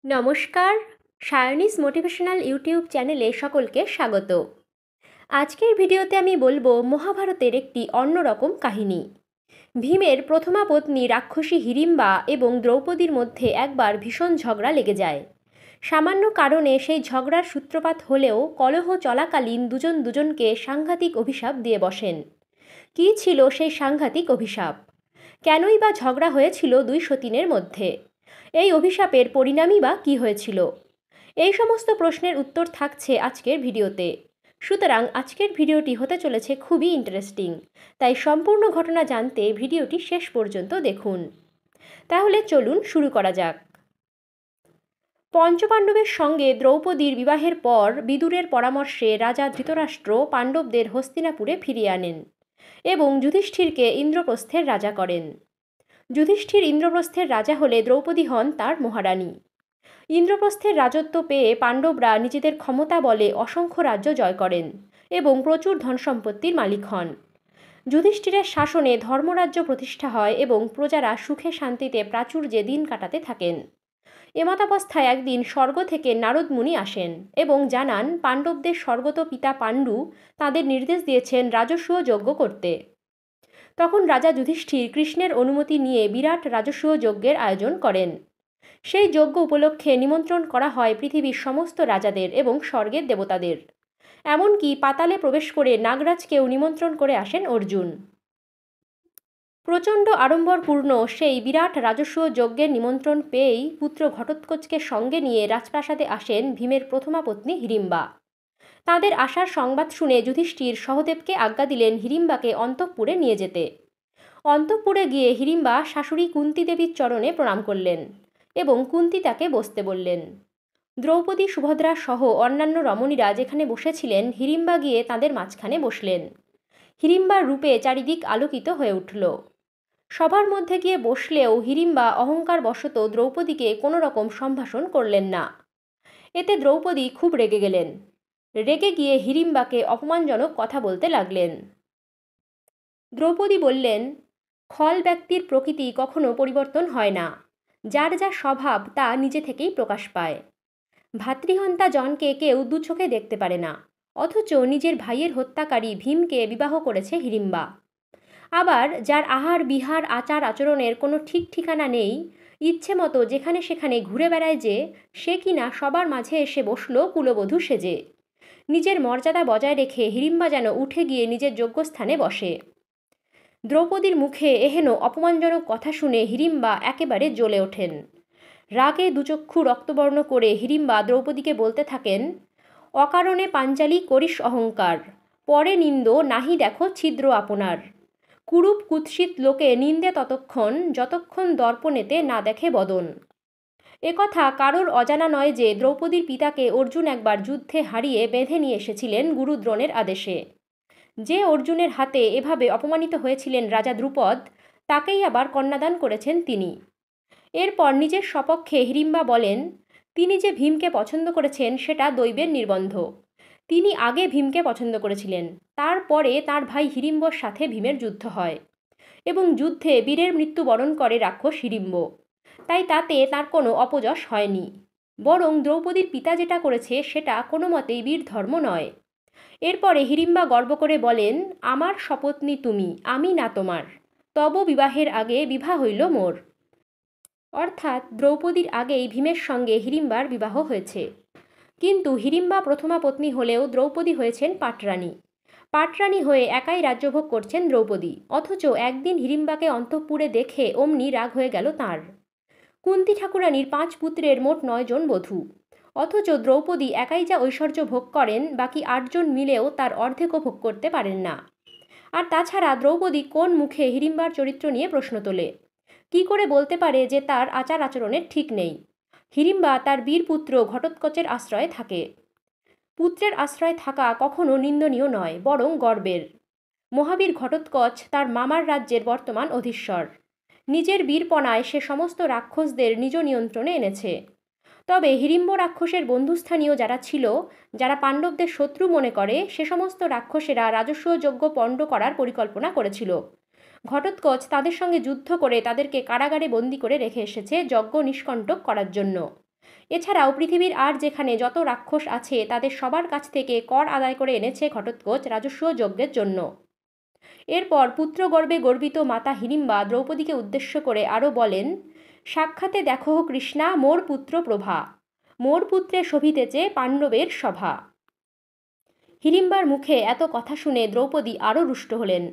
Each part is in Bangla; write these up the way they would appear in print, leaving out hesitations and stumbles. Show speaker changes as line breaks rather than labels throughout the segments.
নমস্কার, সায়নিস মোটিভেশনাল ইউটিউব চ্যানেলে সকলকে স্বাগত। আজকের ভিডিওতে আমি বলবো মহাভারতের একটি অন্যরকম কাহিনী। ভীমের প্রথমা পত্নী রাক্ষসী হিড়িম্বা এবং দ্রৌপদীর মধ্যে একবার ভীষণ ঝগড়া লেগে যায়। সামান্য কারণে সেই ঝগড়ার সূত্রপাত হলেও কলহ চলাকালীন দুজন দুজনকে সাংঘাতিক অভিশাপ দিয়ে বসেন। কী ছিল সেই সাংঘাতিক অভিশাপ? কেনই বা ঝগড়া হয়েছিল দুই সতীনের মধ্যে? এই অভিশাপের পরিণামই বা কী হয়েছিল? এই সমস্ত প্রশ্নের উত্তর থাকছে আজকের ভিডিওতে। সুতরাং আজকের ভিডিওটি হতে চলেছে খুবই ইন্টারেস্টিং, তাই সম্পূর্ণ ঘটনা জানতে ভিডিওটি শেষ পর্যন্ত দেখুন। তাহলে চলুন শুরু করা যাক। পঞ্চপাণ্ডবের সঙ্গে দ্রৌপদীর বিবাহের পর বিদুরের পরামর্শে রাজা ধৃতরাষ্ট্র পাণ্ডবদের হস্তিনাপুরে ফিরিয়ে আনেন এবং যুধিষ্ঠিরকে ইন্দ্রপ্রস্থের রাজা করেন। যুধিষ্ঠির ইন্দ্রপ্রস্থের রাজা হলে দ্রৌপদী হন তার মহারানী। ইন্দ্রপ্রস্থের রাজত্ব পেয়ে পাণ্ডবরা নিজেদের ক্ষমতা বলে অসংখ্য রাজ্য জয় করেন এবং প্রচুর ধনসম্পত্তির মালিক হন। যুধিষ্ঠিরের শাসনে ধর্মরাজ্য প্রতিষ্ঠা হয় এবং প্রজারা সুখে শান্তিতে প্রাচুর্যে দিন কাটাতে থাকেন। এমতাবস্থায় একদিন স্বর্গ থেকে নারদ মুনি আসেন এবং জানান পাণ্ডবদের স্বর্গত পিতা পাণ্ডু তাদের নির্দেশ দিয়েছেন রাজসূয় যজ্ঞ করতে। তখন রাজা যুধিষ্ঠির কৃষ্ণের অনুমতি নিয়ে বিরাট রাজসূয় যজ্ঞের আয়োজন করেন। সেই যজ্ঞ উপলক্ষে নিমন্ত্রণ করা হয় পৃথিবীর সমস্ত রাজাদের এবং স্বর্গের দেবতাদের। এমনকি পাতালে প্রবেশ করে নাগরাজকেও নিমন্ত্রণ করে আসেন অর্জুন। প্রচণ্ড আড়ম্বরপূর্ণ সেই বিরাট রাজসূয় যজ্ঞের নিমন্ত্রণ পেয়েই পুত্র ঘটোৎকচকে সঙ্গে নিয়ে রাজপ্রাসাদে আসেন ভীমের প্রথমা পত্নী হিড়িম্বা। তাঁদের আসার সংবাদ শুনে যুধিষ্ঠির সহদেবকে আজ্ঞা দিলেন হিড়িম্বাকে অন্তঃপুরে নিয়ে যেতে। অন্তঃপুরে গিয়ে হিড়িম্বা শাশুড়ি কুন্তী দেবীর চরণে প্রণাম করলেন এবং কুন্তী তাকে বসতে বললেন। দ্রৌপদী সুভদ্রা সহ অন্যান্য রমণীরা যেখানে বসেছিলেন হিড়িম্বা গিয়ে তাদের মাঝখানে বসলেন। হিড়িম্বার রূপে চারিদিক আলোকিত হয়ে উঠল। সবার মধ্যে গিয়ে বসলেও হিড়িম্বা অহংকারবশত দ্রৌপদীকে কোনো রকম সম্ভাষণ করলেন না। এতে দ্রৌপদী খুব রেগে গেলেন। রেগে গিয়ে হিড়িম্বাকে অপমানজনক কথা বলতে লাগলেন। দ্রৌপদী বললেন, খল ব্যক্তির প্রকৃতি কখনো পরিবর্তন হয় না। যার যা স্বভাব তা নিজে থেকেই প্রকাশ পায়। ভাতৃহন্তা জনকে কেউ দু চোখে দেখতে পারে না, অথচ নিজের ভাইয়ের হত্যাকারী ভীমকে বিবাহ করেছে হিড়িম্বা। আবার যার আহার বিহার আচার আচরণের কোনো ঠিক ঠিকানা নেই, ইচ্ছে মতো যেখানে সেখানে ঘুরে বেড়ায় যে, সে কিনা সবার মাঝে এসে বসল কুলবধূ সেজে। নিজের মর্যাদা বজায় রেখে হিড়িম্বা যেন উঠে গিয়ে নিজের যোগ্যস্থানে বসে। দ্রৌপদীর মুখে এহেন অপমানজনক কথা শুনে হিড়িম্বা একেবারে জ্বলে ওঠেন। রাগে দুচক্ষু রক্তবর্ণ করে হিড়িম্বা দ্রৌপদীকে বলতে থাকেন, অকারণে পাঞ্চালী করিস অহংকার, পরে নিন্দ নাহি দেখো ছিদ্র আপনার। কুরূপ কুৎসিত লোকে নিন্দে ততক্ষণ, যতক্ষণ দর্পণেতে না দেখে বদন। একথা কারোর অজানা নয় যে দ্রৌপদীর পিতাকে অর্জুন একবার যুদ্ধে হারিয়ে বেঁধে নিয়ে এসেছিলেন গুরু দ্রোণের আদেশে। যে অর্জুনের হাতে এভাবে অপমানিত হয়েছিলেন রাজা দ্রুপদ, তাকেই আবার কন্যাদান করেছেন তিনি। এরপর নিজের সপক্ষে হিড়িম্বা বলেন, তিনি যে ভীমকে পছন্দ করেছেন সেটা দৈবের নির্বন্ধ। তিনি আগে ভীমকে পছন্দ করেছিলেন, তারপরে তার ভাই হিড়িম্বর সাথে ভীমের যুদ্ধ হয় এবং যুদ্ধে বীরের মৃত্যুবরণ করে রাক্ষস হিড়িম্ব। তাই তাতে তার কোনো অপযশ হয়নি। বরং দ্রৌপদীর পিতা যেটা করেছে সেটা কোনো মতেই বীর ধর্ম নয়। এরপরে হিড়িম্বা গর্ব করে বলেন, আমার সপত্নী তুমি, আমি না তোমার। তব বিবাহের আগে বিবাহ হইল মোর। অর্থাৎ দ্রৌপদীর আগেই ভীমের সঙ্গে হিড়িম্বার বিবাহ হয়েছে। কিন্তু হিড়িম্বা প্রথমা পত্নী হলেও দ্রৌপদী হয়েছেন পাটরানী। পাটরানী হয়ে একাই রাজ্যভোগ করছেন দ্রৌপদী, অথচ একদিন হিড়িম্বাকে অন্তঃপুরে দেখে অমনি রাগ হয়ে গেল তাঁর। কুন্তী ঠাকুরানীর 5 পুত্রের মোট 9 জন বধূ, অথচ দ্রৌপদী একাই যা ঐশ্বর্য ভোগ করেন, বাকি 8 জন মিলেও তার অর্ধেকও ভোগ করতে পারেন না। আর তাছাড়া দ্রৌপদী কোন মুখে হিড়িম্বার চরিত্র নিয়ে প্রশ্ন তোলে? কি করে বলতে পারে যে তার আচার আচরণের ঠিক নেই? হিড়িম্বা তার বীর পুত্র ঘটোৎকচের আশ্রয়ে থাকে। পুত্রের আশ্রয়ে থাকা কখনো নিন্দনীয় নয়, বরং গর্বের। মহাবীর ঘটোৎকচ তার মামার রাজ্যের বর্তমান অধীশ্বর। নিজের বীরপনায় সে সমস্ত রাক্ষসদের নিজ নিয়ন্ত্রণে এনেছে। তবে হিড়িম্ব রাক্ষসের বন্ধুস্থানীয় যারা ছিল, যারা পাণ্ডবদের শত্রু মনে করে, সে সমস্ত রাক্ষসেরা রাজসূয় যজ্ঞ পণ্ড করার পরিকল্পনা করেছিল। ঘটোৎকচ তাদের সঙ্গে যুদ্ধ করে তাদেরকে কারাগারে বন্দি করে রেখে এসেছে যজ্ঞ নিষ্কণ্টক করার জন্য। এছাড়াও পৃথিবীর আর যেখানে যত রাক্ষস আছে তাদের সবার কাছ থেকে কর আদায় করে এনেছে ঘটোৎকচ রাজস্ব যজ্ঞের জন্য। এরপর পুত্রগর্ভে গর্বিত মাতা হিড়িম্বা দ্রৌপদীকে উদ্দেশ্য করে আরও বলেন, সাক্ষাতে দেখো কৃষ্ণা মোর পুত্র প্রভা, মোর পুত্রে শোভিতেছে পাণ্ডবের সভা। হিড়িম্বার মুখে এত কথা শুনে দ্রৌপদী আরও রুষ্ট হলেন।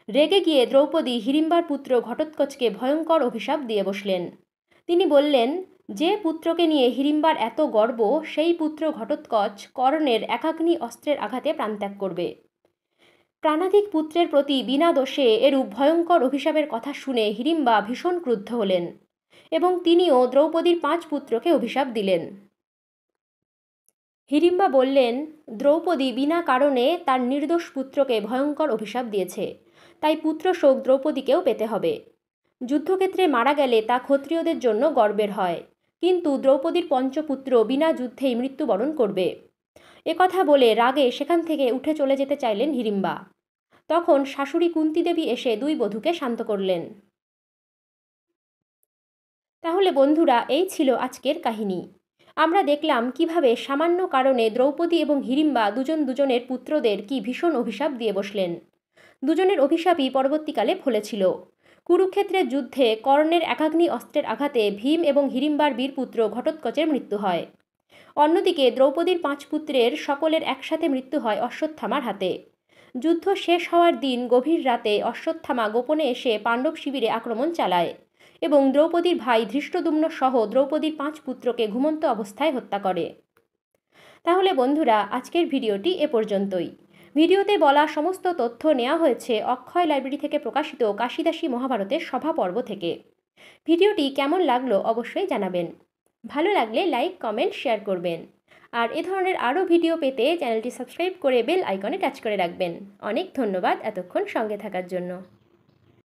রেগে গিয়ে দ্রৌপদী হিড়িম্বার পুত্র ঘটোৎকচকে ভয়ঙ্কর অভিশাপ দিয়ে বসলেন। তিনি বললেন, যে পুত্রকে নিয়ে হিড়িম্বার এত গর্ব সেই পুত্র ঘটোৎকচ কর্ণের একাগ্নি অস্ত্রের আঘাতে প্রাণত্যাগ করবে। প্রাণাধিক পুত্রের প্রতি বিনা দোষে এরূপ ভয়ঙ্কর অভিশাপের কথা শুনে হিড়িম্বা ভীষণ ক্রুদ্ধ হলেন এবং তিনিও দ্রৌপদীর 5 পুত্রকে অভিশাপ দিলেন। হিড়িম্বা বললেন, দ্রৌপদী বিনা কারণে তার নির্দোষ পুত্রকে ভয়ঙ্কর অভিশাপ দিয়েছে, তাই পুত্রশোক দ্রৌপদীকেও পেতে হবে। যুদ্ধক্ষেত্রে মারা গেলে তা ক্ষত্রিয়দের জন্য গর্বের হয়, কিন্তু দ্রৌপদীর পঞ্চপুত্র বিনা যুদ্ধেই মৃত্যুবরণ করবে। একথা বলে রাগে সেখান থেকে উঠে চলে যেতে চাইলেন হিড়িম্বা। তখন শাশুড়ি কুন্তিদেবী এসে 2 বধূকে শান্ত করলেন। তাহলে বন্ধুরা, এই ছিল আজকের কাহিনী। আমরা দেখলাম কিভাবে সামান্য কারণে দ্রৌপদী এবং হিড়িম্বা দুজনের পুত্রদের কি ভীষণ অভিশাপ দিয়ে বসলেন। দুজনের অভিশাপই পরবর্তীকালে ফলেছিল। কুরুক্ষেত্রের যুদ্ধে কর্ণের একাগ্নি অস্ত্রের আঘাতে ভীম এবং হিড়িম্বার বীরপুত্র ঘটোৎকচের মৃত্যু হয়। অন্যদিকে দ্রৌপদীর 5 পুত্রের সকলের একসাথে মৃত্যু হয় অশ্বত্থামার হাতে। যুদ্ধ শেষ হওয়ার দিন গভীর রাতে অশ্বত্থামা গোপনে এসে পাণ্ডব শিবিরে আক্রমণ চালায় এবং দ্রৌপদীর ভাই ধৃষ্টদ্যুম্ন সহ দ্রৌপদীর 5 পুত্রকে ঘুমন্ত অবস্থায় হত্যা করে। তাহলে বন্ধুরা, আজকের ভিডিওটি এ পর্যন্তই। ভিডিওতে বলা সমস্ত তথ্য নেওয়া হয়েছে অক্ষয় লাইব্রেরি থেকে প্রকাশিত কাশিদাসী মহাভারতের সভা পর্ব থেকে। ভিডিওটি কেমন লাগলো অবশ্যই জানাবেন। ভালো লাগলে লাইক, কমেন্ট, শেয়ার করবেন। আর এ ধরনের আরও ভিডিও পেতে চ্যানেলটি সাবস্ক্রাইব করে বেল আইকনে টাচ করে রাখবেন। অনেক ধন্যবাদ এতক্ষণ সঙ্গে থাকার জন্য।